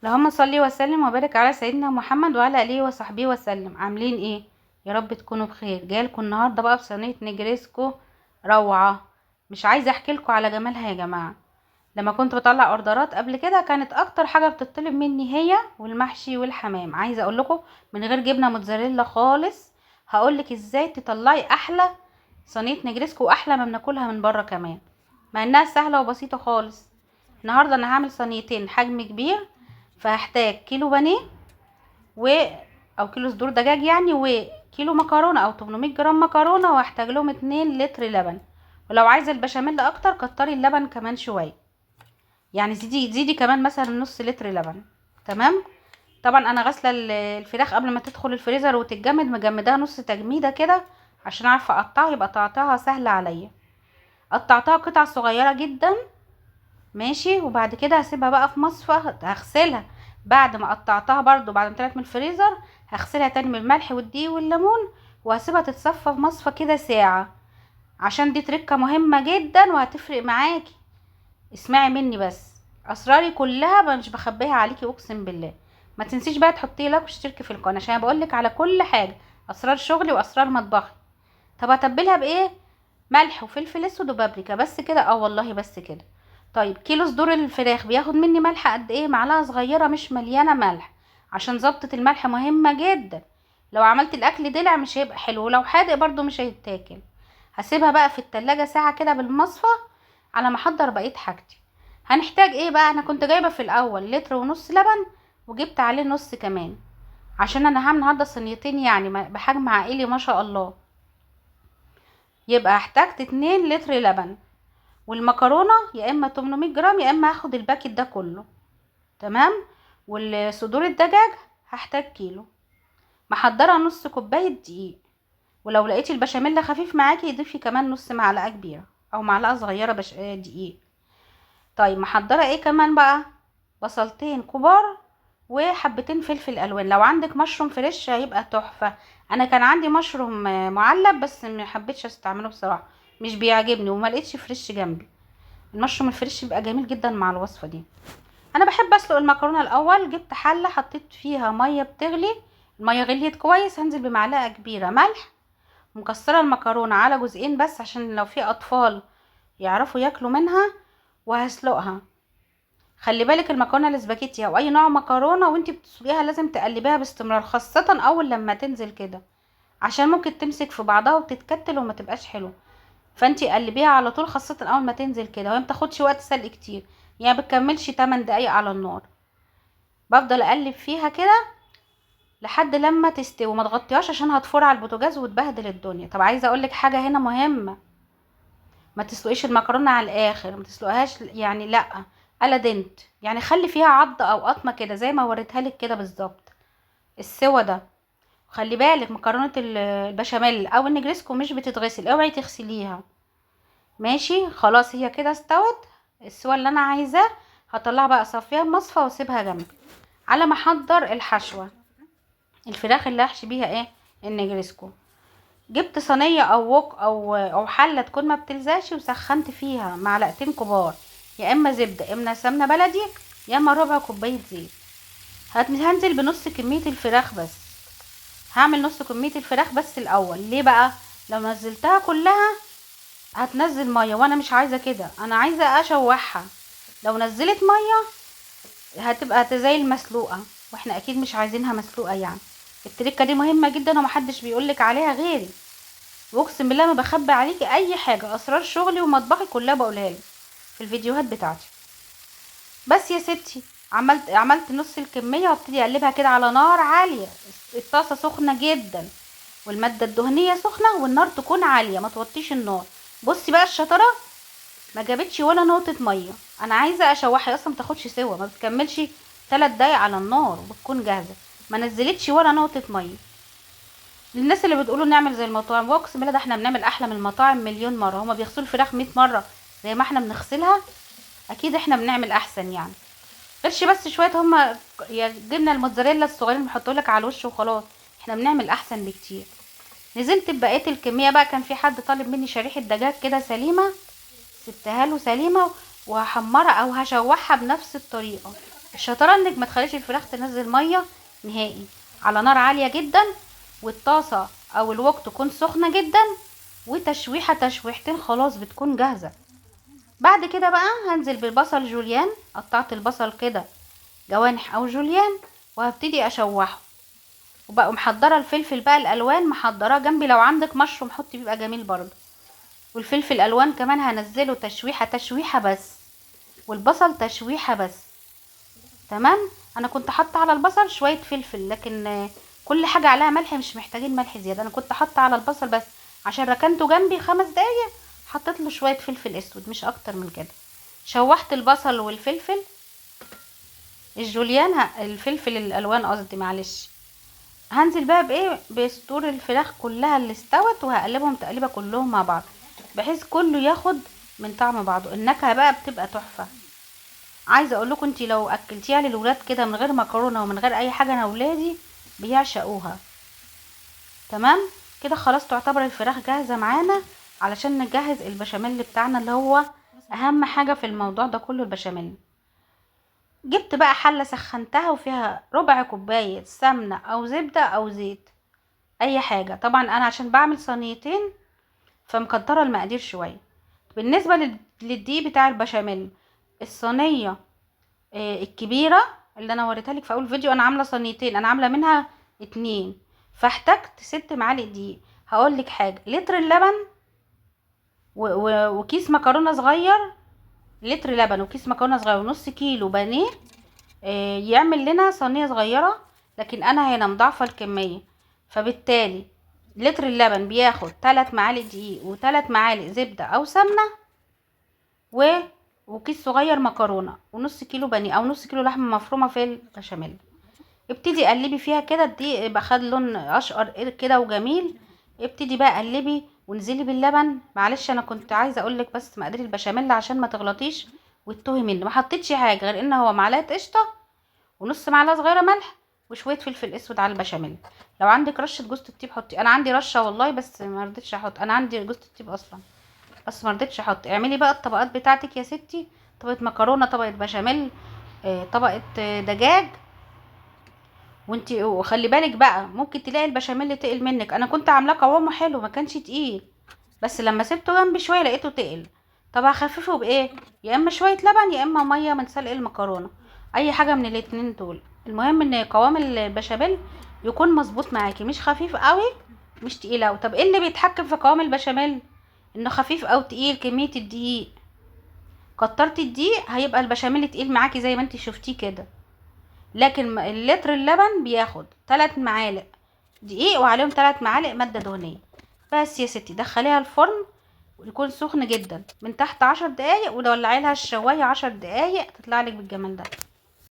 اللهم صل وسلم وبارك على سيدنا محمد وعلى اله وصحبه وسلم. عاملين ايه؟ يا رب تكونوا بخير. جايلكم النهارده بقى بصينيه نجريسكو روعه. مش عايزه احكي لكم على جمالها يا جماعه. لما كنت بطلع اوردرات قبل كده كانت اكتر حاجه بتطلب مني هي والمحشي والحمام. عايزه اقول لكم من غير جبنه موتزاريلا خالص. هقولك ازاي تطلعي احلى صينيه نجريسكو واحلى ما بناكلها من بره كمان، مع انها سهله وبسيطه خالص. النهارده انا هعمل صينيتين حجم كبير، فهحتاج كيلو بانيه و او كيلو صدور دجاج يعني، وكيلو مكرونه او 800 جرام مكرونه، وهحتاج لهم 2 لتر لبن. ولو عايزه البشاميل اكتر كتري اللبن كمان شويه، يعني زيدي كمان مثلا نص لتر لبن. تمام. طبعا انا غاسله الفراخ قبل ما تدخل الفريزر وتتجمد، مجمداها نص تجميده كده عشان اعرف اقطعها، يبقى تقطيعها سهل عليا. قطعتها قطع صغيره جدا. ماشي. وبعد كده هسيبها بقى في مصفى، هغسلها بعد ما قطعتها برضو بعد ما طلعت من الفريزر. هغسلها تاني من الملح والدقيق والليمون، وهسيبها تتصفى في مصفى كده ساعة، عشان دي تركة مهمة جدا وهتفرق معاكي. اسمعي مني بس، اسراري كلها مش بخبيها عليكي اقسم بالله. ما تنسيش بقى تحطي لايك واشتركي في القناه عشان بقولك على كل حاجه، اسرار شغلي واسرار مطبخي. طب هتبلها بايه؟ ملح وفلفل اسود وبابريكا بس كده. والله بس كده. طيب كيلو صدور الفراخ بياخد مني ملح قد ايه؟ معلقه صغيره مش مليانه ملح، عشان ظبطة الملح مهمه جدا. لو عملت الاكل دلع مش هيبقى حلو، ولو حادق برضو مش هيتاكل. هسيبها بقى في التلاجة ساعه كده بالمصفى على ما احضر بقيه حاجتي. هنحتاج ايه بقى؟ انا كنت جايبه في الاول لتر ونص لبن، وجبت عليه نص كمان، عشان انا هعمل النهارده صينيتين يعني بحجم عائلي ما شاء الله. يبقى احتاجت 2 لتر لبن. والمكرونه يا اما 800 جرام يا اما هاخد الباكت ده كله. تمام. والصدور الدجاج هحتاج كيلو. محضره نص كوبايه دقيق، ولو لقيتي البشاميل خفيف معاكي ضيفي كمان نص معلقه كبيره او معلقه صغيره دقيق. طيب محضره ايه كمان بقى؟ بصلتين كبار وحبتين فلفل الوان. لو عندك مشروم فريش هيبقى تحفه. انا كان عندي مشروم معلب بس ما حبيتش استعمله بصراحه، مش بيعجبني وما لقيتش فريش جنبي. المشروم الفريش بيبقى جميل جدا مع الوصفه دي. انا بحب اسلق المكرونه الاول. جبت حله حطيت فيها ميه بتغلي، الميه غليت كويس، هنزل بمعلقه كبيره ملح. مكسره المكرونه على جزئين بس عشان لو في اطفال يعرفوا ياكلوا منها. وهسلقها. خلي بالك المكرونه الاسباجيتي او اي نوع مكرونه وانتي بتسلقيها لازم تقلبيها باستمرار، خاصه اول لما تنزل كده، عشان ممكن تمسك في بعضها وتتكتل وما تبقاش حلوه. فانتي قلبيها على طول خاصه اول ما تنزل كده، وهي متاخدش وقت سلق كتير، يعني بتكملش 8 دقايق على النار. بفضل اقلب فيها كده لحد لما تستوي، وما تغطيهاش عشان هتفور على البوتاجاز وتبهدل الدنيا. طب عايزه اقولك حاجه هنا مهمه، ما تسلقيش المكرونه على الاخر، ما تسلقهاش يعني لا، الا دنت يعني، خلي فيها عض او قطمه كده زي ما وريتها لك كده بالظبط السوا ده. خلي بالك مكرونه البشاميل او النجريسكو مش بتتغسل، اوعي تغسليها. ماشي خلاص هي كده استوت السوا اللي انا عايزاه. هطلعها بقى اصفيها بمصفى واسيبها جنبي على ما احضر الحشوه. الفراخ اللي هحشي بيها ايه؟ النجريسكو. جبت صينيه او وok او حله تكون ما بتلزقش، وسخنت فيها معلقتين كبار يا اما زبده يا اما سمنه بلدي يا اما ربع كوبايه زيت. هنزل بنص كميه الفراخ بس. هعمل نص كميه الفراخ بس الاول. ليه بقى؟ لو نزلتها كلها هتنزل ميه وانا مش عايزه كده، انا عايزه اشوحها. لو نزلت ميه هتبقى زي المسلوقه، واحنا اكيد مش عايزينها مسلوقه يعني. التركه دي مهمه جدا ومحدش بيقولك عليها غيري، واقسم بالله ما بخبي عليكي اي حاجه. اسرار شغلي ومطبخي كلها بقولها لك في الفيديوهات بتاعتي. بس يا ستي عملت نص الكميه وابتدي اقلبها كده على نار عاليه. الطاسه سخنه جدا والماده الدهنيه سخنه، والنار تكون عاليه ما توطيش النار. بصي بقى الشطره، ما جابتش ولا نقطه ميه. انا عايزه اشوحها اصلا ما تاخدش سوا، ما بتكملش 3 دقايق على النار وبتكون جاهزه. ما نزلتش ولا نقطه ميه. للناس اللي بتقولوا نعمل زي المطاعم، واقسم بالله ده احنا بنعمل احلى من المطاعم مليون مره. هما بيغسلوا الفراخ 100 مره زي ما احنا بنغسلها، اكيد احنا بنعمل احسن يعني. غيرش بس شويه هما يا جبنه الموتزاريلا الصغيرين بيحطوا لك على الوش وخلاص، احنا بنعمل احسن بكتير. نزلت ببقيه الكميه بقى. كان في حد طالب مني شريحه دجاج كده سليمه، سبتها له سليمه، وهحمرها او هشوحها بنفس الطريقه. الشطاره انك ما تخليش الفراخ تنزل ميه نهائي، على نار عاليه جدا، والطاسه او الوك تكون سخنه جدا، وتشويحه تشويحتين خلاص بتكون جاهزه. بعد كده بقى هنزل بالبصل جوليان، قطعت البصل كده جوانح او جوليان، وهبتدي اشوحه. وبقى محضره الفلفل بقى الالوان، محضراه جنبي، لو عندك مشروم حطي بيبقى جميل برضه. والفلفل الالوان كمان هنزله تشويحه تشويحه بس، والبصل تشويحه بس. تمام. انا كنت حاطه على البصل شويه فلفل، لكن كل حاجه عليها ملح، مش محتاجين ملح زياده. انا كنت حاطه على البصل بس عشان ركنته جنبي 5 دقايق، حطيت له شويه فلفل اسود مش اكتر من كده. شوحت البصل والفلفل الجوليان، الفلفل الالوان قصدي، معلش. هنزل بقى بايه، بصدور الفراخ كلها اللي استوت، وهقلبهم تقليبه كلهم مع بعض، بحيث كله ياخد من طعم بعضه. النكهه بقى بتبقى تحفه. عايزه اقول لكم انت لو اكلتيها للولاد كده من غير مكرونه ومن غير اي حاجه، انا ولادي بيعشقوها. تمام كده خلاص، تعتبر الفراخ جاهزه معانا علشان نجهز البشاميل بتاعنا، اللي هو اهم حاجه في الموضوع ده كله البشاميل. جبت بقى حله سخنتها وفيها ربع كوبايه سمنه او زبده او زيت، اي حاجه. طبعا انا عشان بعمل صينيتين فمكتره المقادير شويه. بالنسبه للدقيق بتاع البشاميل، الصينيه الكبيره اللي انا وريتها لك في اول فيديو، انا عامله صينيتين، انا عامله منها 2، فاحتجت 6 معالق دقيق. هقول لك حاجه، لتر اللبن وكيس مكرونه صغير، لتر لبن وكيس مكرونه صغير ونص كيلو بانيه يعمل لنا صينيه صغيره. لكن انا هنا مضاعفه الكميه، فبالتالي لتر اللبن بياخد 3 معالق دقيق و3 معالق زبده او سمنه، وكيس صغير مكرونه ونص كيلو بانيه او نص كيلو لحمه مفرومه في البشاميل. ابتدي قلبي فيها كده، الدقيق يبقى خد لون اشقر كده وجميل. ابتدي بقى قلبي وانزلي باللبن. معلش انا كنت عايزه اقول لك بس مقادير البشاميل عشان ما تغلطيش وتتوهي مني. ما حطيتش حاجه غير ان هو معلقه قشطه ونص معلقه صغيره ملح وشويه فلفل اسود على البشاميل. لو عندك رشه جوز الطيب حطي، انا عندي رشه والله بس ما رضيتش احط، انا عندي جوز الطيب اصلا بس ما رضيتش احط. اعملي بقى الطبقات بتاعتك يا ستي، طبقه مكرونه، طبقه بشاميل، طبقه دجاج. وانتي وخلي بالك بقى ممكن تلاقي البشاميل تقل منك. انا كنت عاملاه قوامه حلو ما كانش تقيل، بس لما سبته جنبي شويه لقيته تقل. طب هخففه بايه؟ يا اما شويه لبن يا اما ميه من سلق المكرونه، اي حاجه من الاتنين دول. المهم ان قوام البشاميل يكون مظبوط معاكي، مش خفيف قوي مش تقيل قوي. طب ايه اللي بيتحكم في قوام البشاميل؟ انه خفيف او تقيل، كميه الدقيق. كترتي الدقيق هيبقى البشاميل تقيل معاكي زي ما انتي شفتيه كده. لكن اللتر اللبن بياخد 3 معالق دقيق وعليهم 3 معالق مادة دهنية. بس يا ستي دخليها الفرن ويكون سخن جدا من تحت 10 دقايق، وولعي لها الشواية 10 دقايق تطلع لك بالجمال ده.